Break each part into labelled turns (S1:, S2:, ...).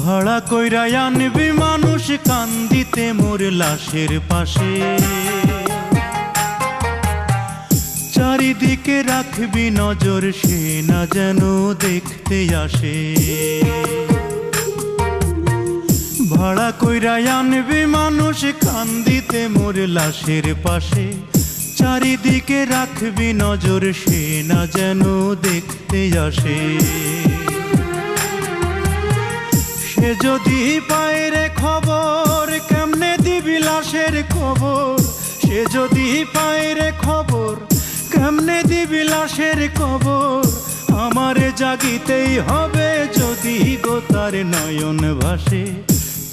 S1: ভাড়া কইরা আনবি মানুষ কান্দিতে মোর লাশের পাশে, চারিদিকে রাখবি নজর সে না যেন দেখতে আসে। ভাড়া কইরা আনবি মানুষ কান্দিতে মোর লাশের পাশে, চারিদিকে রাখবি নজর সে না যেন দেখতে আসে। সে যদি পায় রে খবর কেমনে দিবি লাশের খবর, সে যদি পায় রে খবর কেমনে দিবি লাশের খবর। আমারে জাগিতেই হবে যদি গো তার নয়ন ভাসে,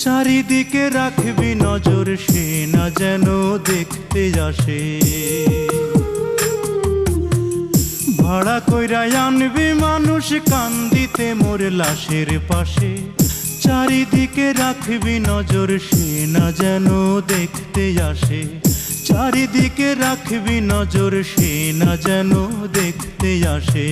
S1: চারিদিকে রাখবি নজর সে না যেন দেখতে আসে। ভাড়া কইরা আনবি মানুষ কান্দিতে মোর লাশের পাশে, চারিদিকে রাখবি নজর সে না যেন দেখতে আসে। চারিদিকে রাখবি নজর সে না যেন দেখতে আসে।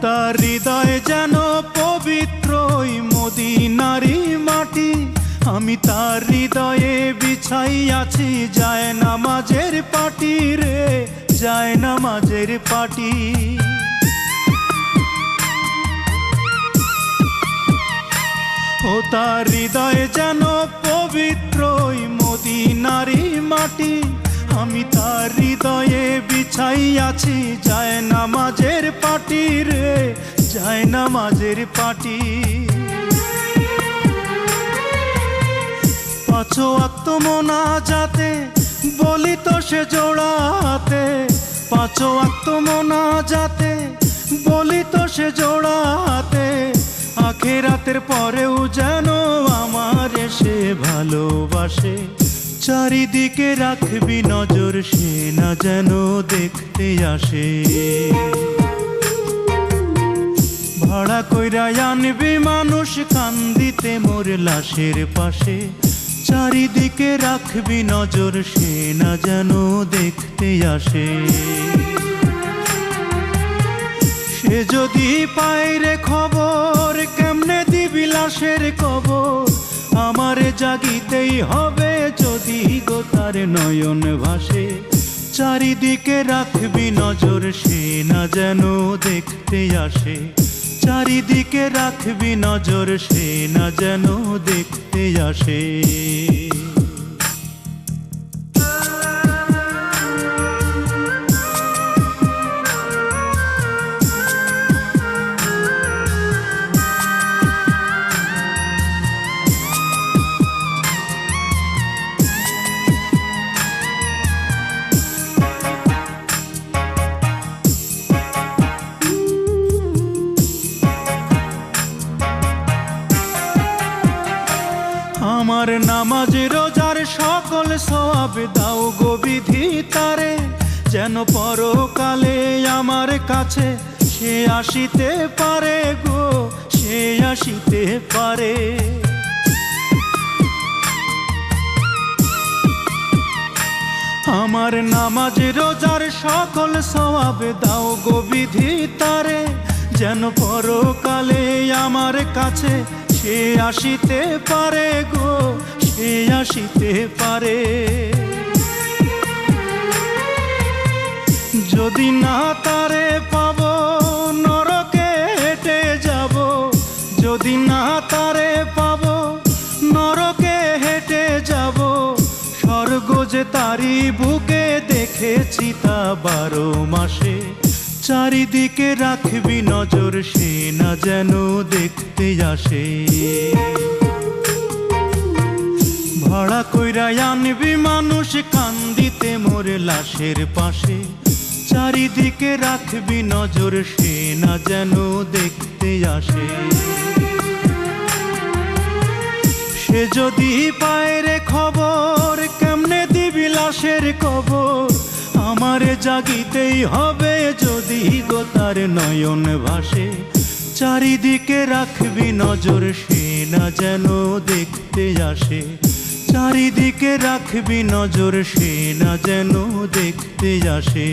S1: তার হৃদয় যেন পবিত্র মদিনারি মাটি, আমি তার হৃদয়ে বিছাই আছি যায় নামাজের পাটি রে, যায় নামাজের পাটি। ও তার হৃদয় যেন পবিত্র মদিনারি মাটি, আমি তার হৃদয়ে বিছাই আছি যায় নামাজের পাটি রে, যায় নামাজের পাটি। পাঁচ ওয়াক্ত মোনাজাতে বলি তো সে জোড়াতে, পাঁচ ওয়াক্ত মোনাজাতে বলি তো সে জোড়াতে। আখিরাতের পরেও যেন আমার সে ভালোবাসে, চারিদিকে রাখবি নজর সে না যেন দেখতে আসে। ভাড়া কইরা আনবি মানুষ কান্দিতে মোর লাশের পাশে, চারিদিকে রাখবি নজর সে না যেন দেখতে আসে। সে যদি পায় রে খবর কেমনে দিবি লাশের খবর, আমারে জাগিতেই হবে যদি গো তার নয়ন ভাসে। চারিদিকে রাখবি নজর সে না যেন দেখতে আসে, চারিদিকে রাখবি নজর সে না যেন দেখতে আসে। আমার নামাজ রোজার সকল সওয়াব দাও গো বিধি তারে, যেন পরকালে আমার কাছে সে আসিতে পারে গো, সে আসিতে পারে। আমার নামাজ রোজার সকল সওয়াব দাও গো বিধি তারে, যেন পরকালে আমার কাছে সে আসিতে পারে গো, সে আসিতে পারে। যদি না তারে পাব নরকে হেঁটে যাব, যদি না তারে পাব নরকে হেঁটে যাব। স্বর্গ যে তারি বুকে দেখেছি তা 12 মাসে, চারিদিকে রাখবি নজর সে না যেন দেখতে আসে। ভাড়া কইরা আনবি মানুষ কান্দিতে মোর লাশের পাশে, চারিদিকে রাখবি নজর সে না যেন দেখতে আসে। সে যদি পায় রে খবর কেমনে দিবি লাশের কবর। আমারে জাগিতেই হবে যদি গো তার নয়ন ভাসে। চারিদিকে রাখবি নজর সে না যেন দেখতে আসে। চারিদিকে রাখবি নজর সে না যেন দেখতে আসে।